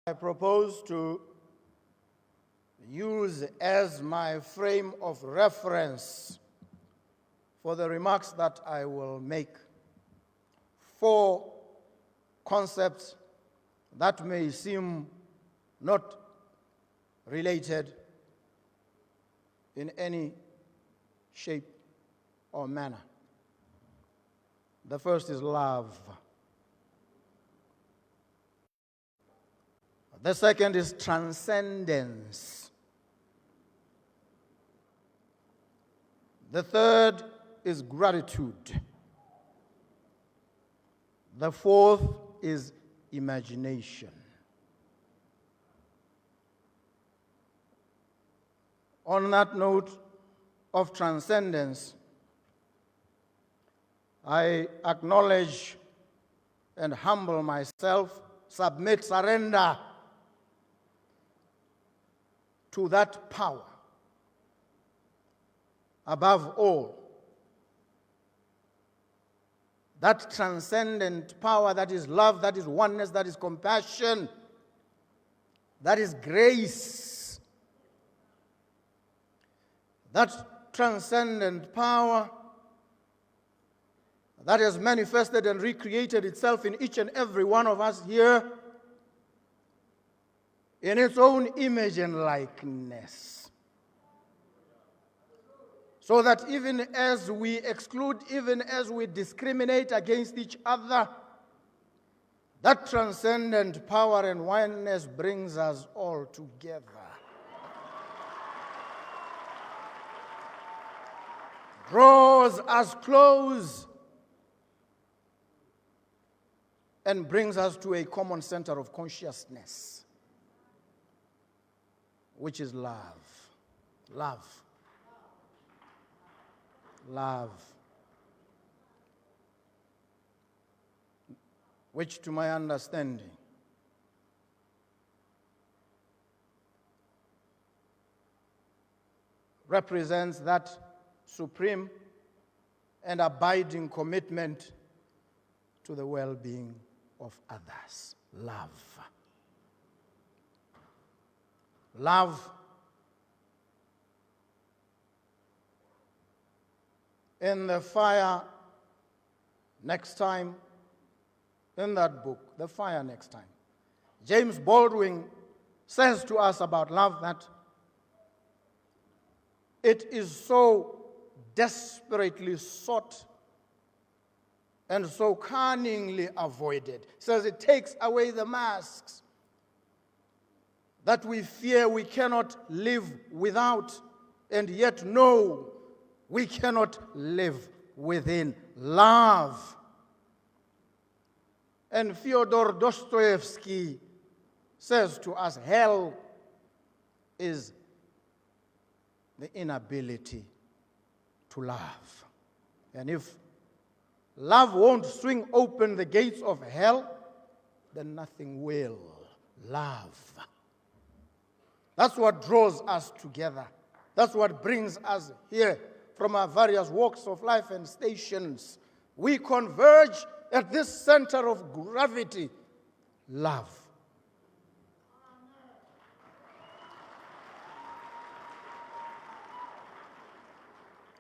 I propose to use as my frame of reference for the remarks that I will make 4 concepts that may seem not related in any shape or manner. The first is love. The second is transcendence. The third is gratitude. The fourth is imagination. On that note of transcendence, I acknowledge and humble myself, submit, surrender to that power above all, that transcendent power that is love, that is oneness, that is compassion, that is grace. That transcendent power that has manifested and recreated itself in each and every one of us here in its own image and likeness. So that even as we exclude, even as we discriminate against each other, that transcendent power and oneness brings us all together. Draws us close and brings us to a common center of consciousness, which is love. Love. Love. Which, to my understanding, represents that supreme and abiding commitment to the well-being of others. Love. Love. In the fire next time, in that book, The Fire Next Time, James Baldwin says to us about love that it is so desperately sought and so cunningly avoided. He says it takes away the masks that we fear we cannot live without, and yet know we cannot live within love. And Fyodor Dostoevsky says to us, hell is the inability to love. And if love won't swing open the gates of hell, then nothing will. Love. That's what draws us together. That's what brings us here from our various walks of life and stations. We converge at this center of gravity, love.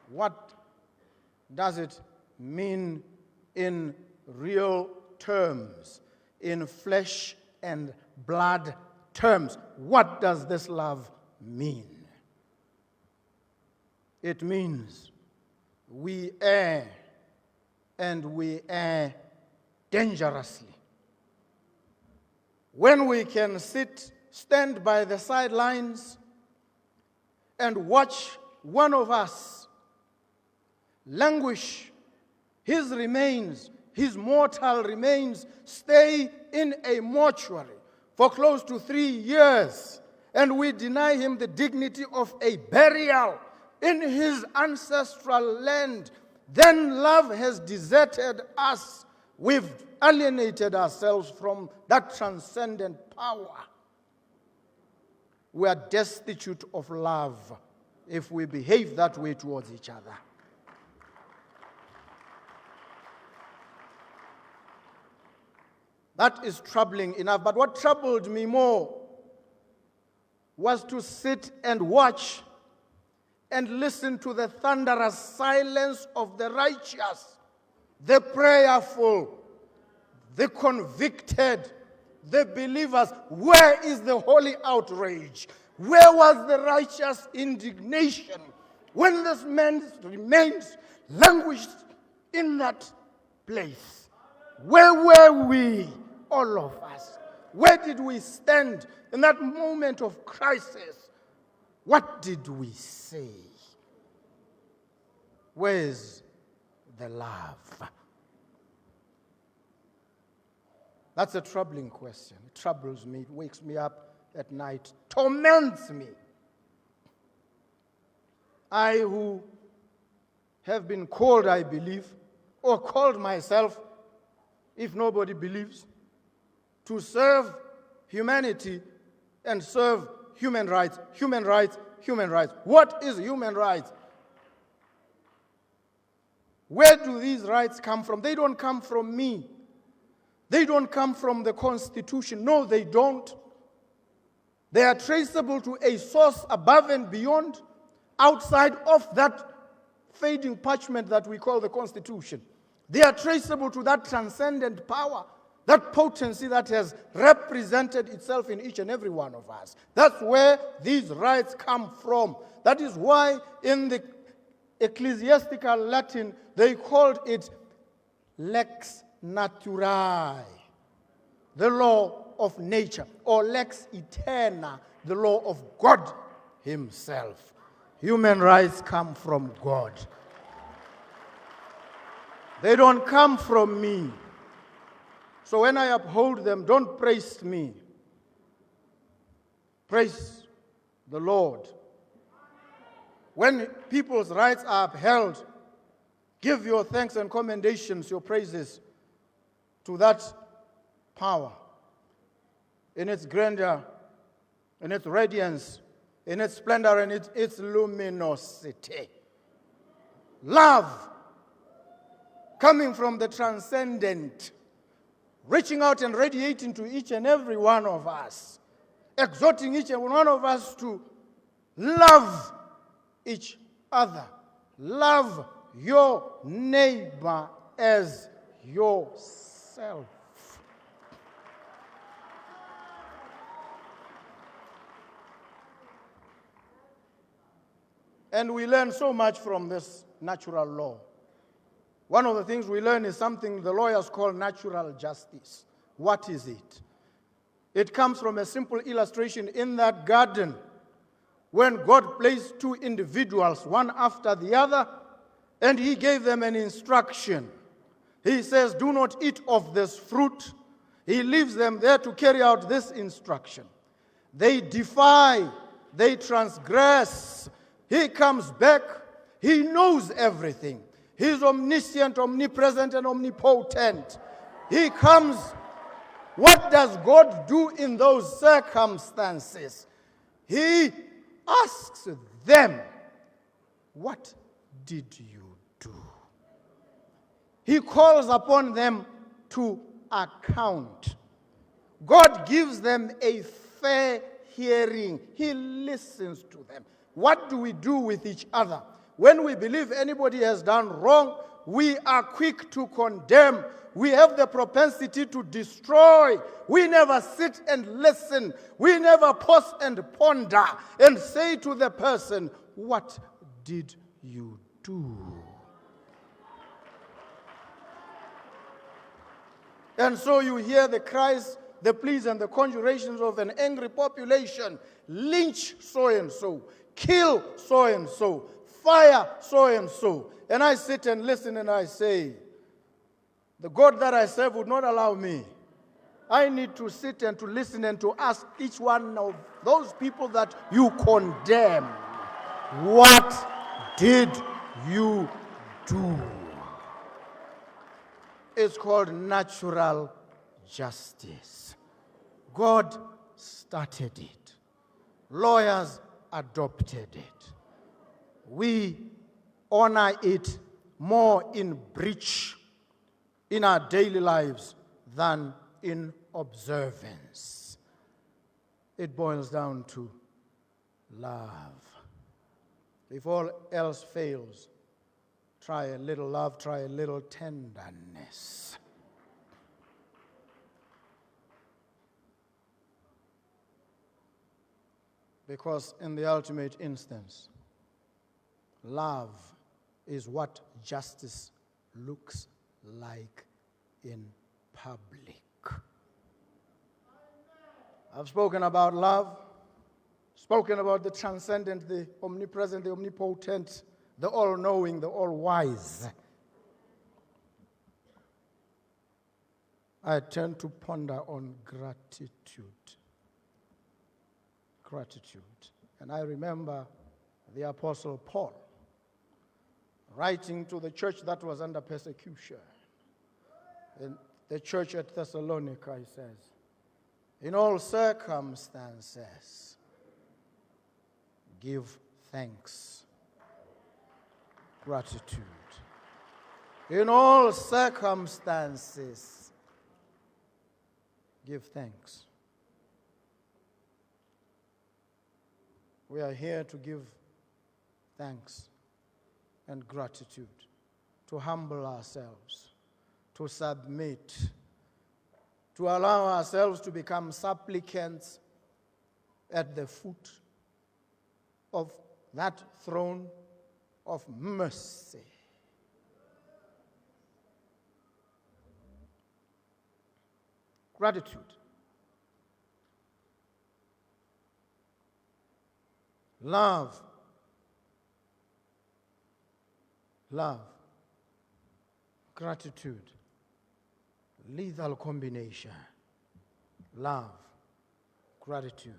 What does it mean in real terms, in flesh and blood terms? What does this love mean? It means we err, and we err dangerously. When we can stand by the sidelines and watch one of us languish, his remains, his mortal remains, stay in a mortuary for close to 3 years, and we deny him the dignity of a burial in his ancestral land, then love has deserted us. We've alienated ourselves from that transcendent power. We are destitute of love if we behave that way towards each other. That is troubling enough. But what troubled me more was to sit and watch and listen to the thunderous silence of the righteous, the prayerful, the convicted, the believers. Where is the holy outrage? Where was the righteous indignation when this man remained languished in that place? Where were we, all of us? Where did we stand in that moment of crisis? What did we say? Where's the love? That's a troubling question. It troubles me. It wakes me up at night, torments me. I who have been called, I believe, or called myself, if nobody believes, to serve humanity and serve human rights, human rights, human rights. What is human rights? Where do these rights come from? They don't come from me. They don't come from the Constitution. No, they don't. They are traceable to a source above and beyond, outside of that fading parchment that we call the Constitution. They are traceable to that transcendent power, that potency that has represented itself in each and every one of us. That's where these rights come from. That is why in the ecclesiastical Latin, they called it lex naturae, the law of nature, or lex eterna, the law of God himself. Human rights come from God. They don't come from me. So when I uphold them, don't praise me. Praise the Lord. When people's rights are upheld, give your thanks and commendations, your praises to that power in its grandeur, in its radiance, in its splendor, and its luminosity. Love coming from the transcendent, reaching out and radiating to each and every one of us, exhorting each and one of us to love each other. Love your neighbor as yourself. And we learn so much from this natural law. One of the things we learn is something the lawyers call natural justice. What is it? It comes from a simple illustration in that garden when God placed two individuals, one after the other, and he gave them an instruction. He says, do not eat of this fruit. He leaves them there to carry out this instruction. They defy, they transgress. He comes back. He knows everything. He's omniscient, omnipresent, and omnipotent. He comes. What does God do in those circumstances? He asks them, what did you do? He calls upon them to account. God gives them a fair hearing. He listens to them. What do we do with each other? When we believe anybody has done wrong, we are quick to condemn. We have the propensity to destroy. We never sit and listen. We never pause and ponder and say to the person, what did you do? And so you hear the cries, the pleas, and the conjurations of an angry population. Lynch so-and-so. Kill so-and-so. Fire so-and-so. And I sit and listen and I say, the God that I serve would not allow me. I need to sit and to listen and to ask each one of those people that you condemn, what did you do? It's called natural justice. God started it. Lawyers adopted it. We honor it more in breach in our daily lives than in observance. It boils down to love. If all else fails, try a little love, try a little tenderness. Because in the ultimate instance, love is what justice looks like in public. I've spoken about love, spoken about the transcendent, the omnipresent, the omnipotent, the all-knowing, the all-wise. I tend to ponder on gratitude. Gratitude. And I remember the Apostle Paul writing to the church that was under persecution. In the church at Thessalonica, he says, in all circumstances, give thanks. Gratitude. In all circumstances, give thanks. We are here to give thanks and gratitude, to humble ourselves, to submit, to allow ourselves to become supplicants at the foot of that throne of mercy. Gratitude. Love. Love. Gratitude. Lethal combination. Love. Gratitude.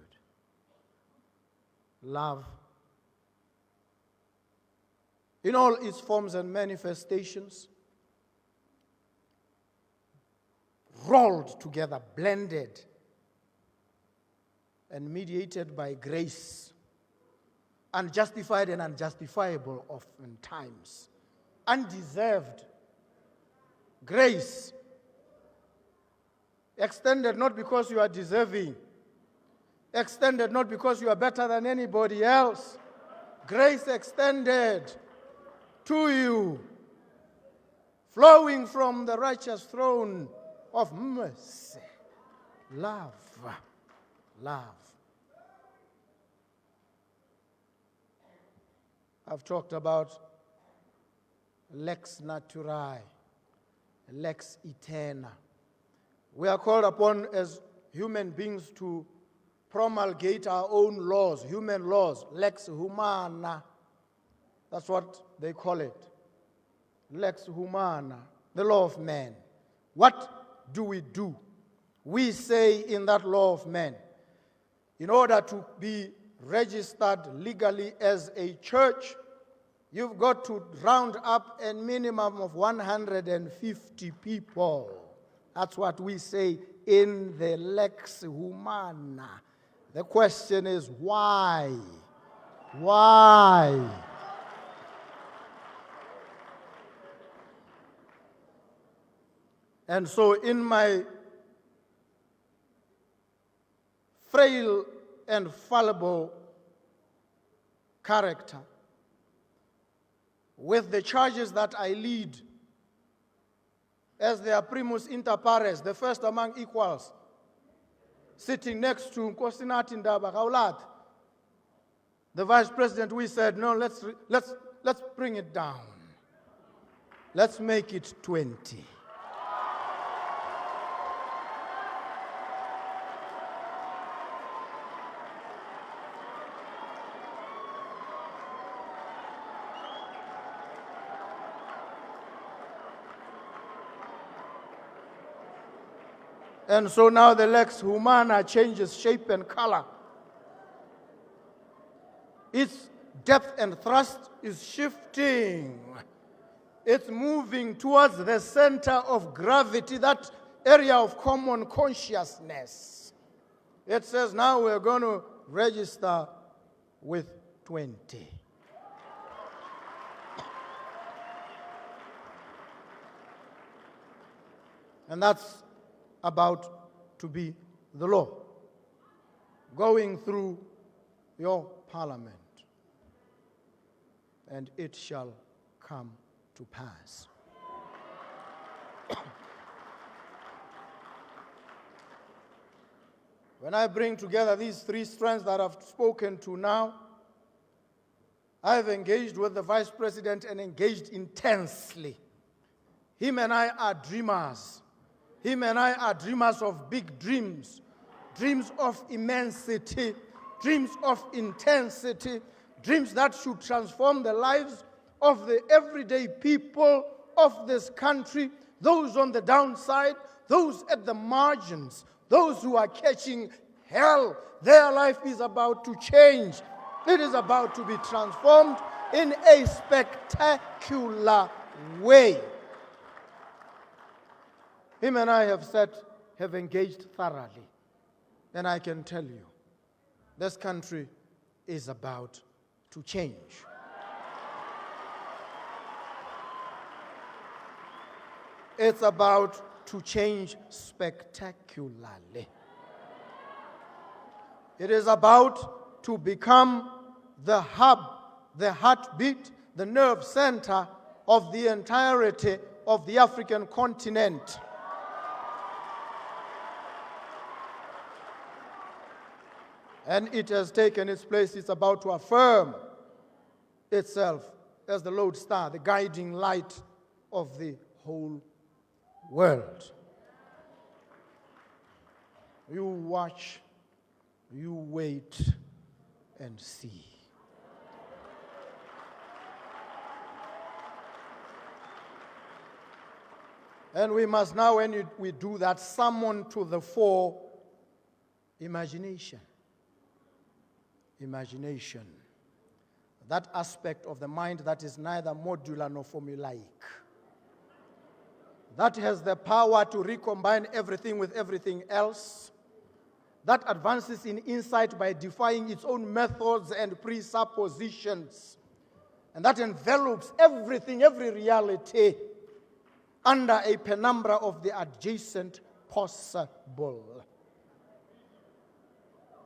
Love. In all its forms and manifestations, rolled together, blended, and mediated by grace, unjustified and unjustifiable oftentimes, undeserved grace, extended not because you are deserving, extended not because you are better than anybody else, grace extended to you, flowing from the righteous throne of mercy. Love. Love. I've talked about lex naturae, lex eterna. We are called upon as human beings to promulgate our own laws, human laws, lex humana. That's what they call it. Lex humana, the law of man. What do? We say in that law of man, in order to be registered legally as a church, you've got to round up a minimum of 150 people. That's what we say in the lex humana. The question is why? Why? And so in my frail and fallible character, with the charges that I lead as their primus inter pares, the first among equals, sitting next to Nkosinathi Ndaba Kaulathi, the vice president, we said, no, let's bring it down. Let's make it 20. And so now the lex humana changes shape and color. Its depth and thrust is shifting. It's moving towards the center of gravity, that area of common consciousness. It says now we're going to register with 20. And that's about to be the law, going through your parliament, and it shall come to pass. When I bring together these three strands that I've spoken to now, I've engaged with the Vice President and engaged intensely. Him and I are dreamers. Him and I are dreamers of big dreams, dreams of immensity, dreams of intensity, dreams that should transform the lives of the everyday people of this country, those on the downside, those at the margins, those who are catching hell. Their life is about to change. It is about to be transformed in a spectacular way. Him and I have engaged thoroughly. And I can tell you, this country is about to change. It's about to change spectacularly. It is about to become the hub, the heartbeat, the nerve center of the entirety of the African continent. And it has taken its place. It's about to affirm itself as the lodestar, the guiding light of the whole world. You watch, you wait and see. And we must now, when we do that, summon to the fore imagination. Imagination. That aspect of the mind that is neither modular nor formulaic. That has the power to recombine everything with everything else. That advances in insight by defying its own methods and presuppositions. And that envelops everything, every reality, under a penumbra of the adjacent possible.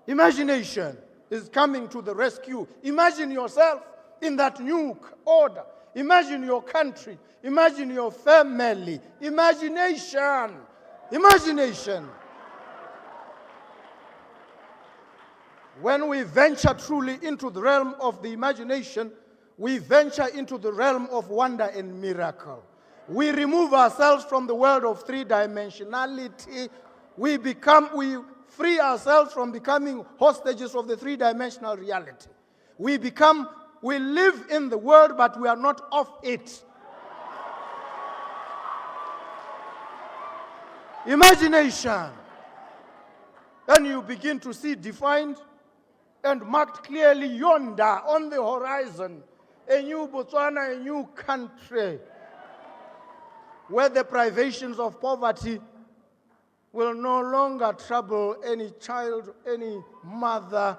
Imagination is coming to the rescue. Imagine yourself in that new order. Imagine your country. Imagine your family. Imagination. Imagination. When we venture truly into the realm of the imagination, we venture into the realm of wonder and miracle. We remove ourselves from the world of three-dimensionality. We free ourselves from becoming hostages of the three-dimensional reality. We live in the world, but we are not of it. Imagination. And you begin to see defined and marked clearly yonder on the horizon, a new Botswana, a new country, where the privations of poverty will no longer trouble any child, any mother,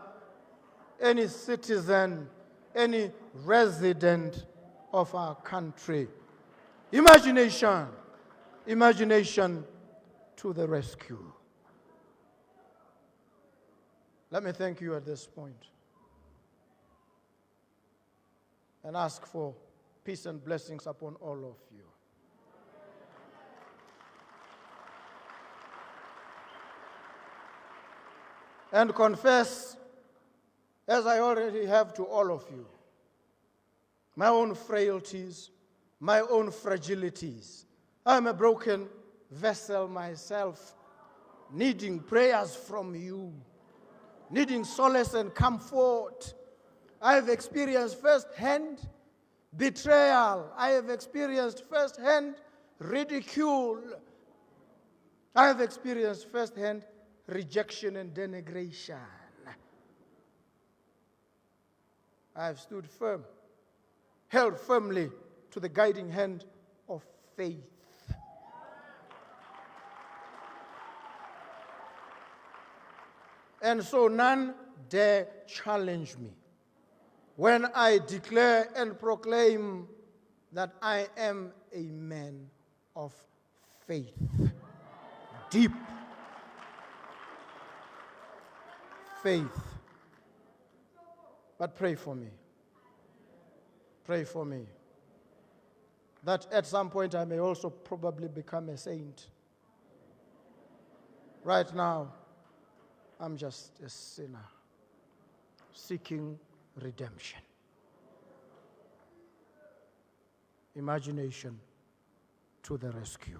any citizen, any resident of our country. Imagination. Imagination to the rescue. Let me thank you at this point and ask for peace and blessings upon all of you. And confess, as I already have to all of you, my own frailties, my own fragilities. I'm a broken vessel myself, needing prayers from you, needing solace and comfort. I have experienced firsthand betrayal. I have experienced firsthand ridicule. I have experienced firsthand rejection and denigration. I have stood firm, held firmly to the guiding hand of faith. And so none dare challenge me when I declare and proclaim that I am a man of faith. deep faith. But pray for me. Pray for me. That at some point I may also probably become a saint. Right now, I'm just a sinner seeking redemption. Imagination to the rescue.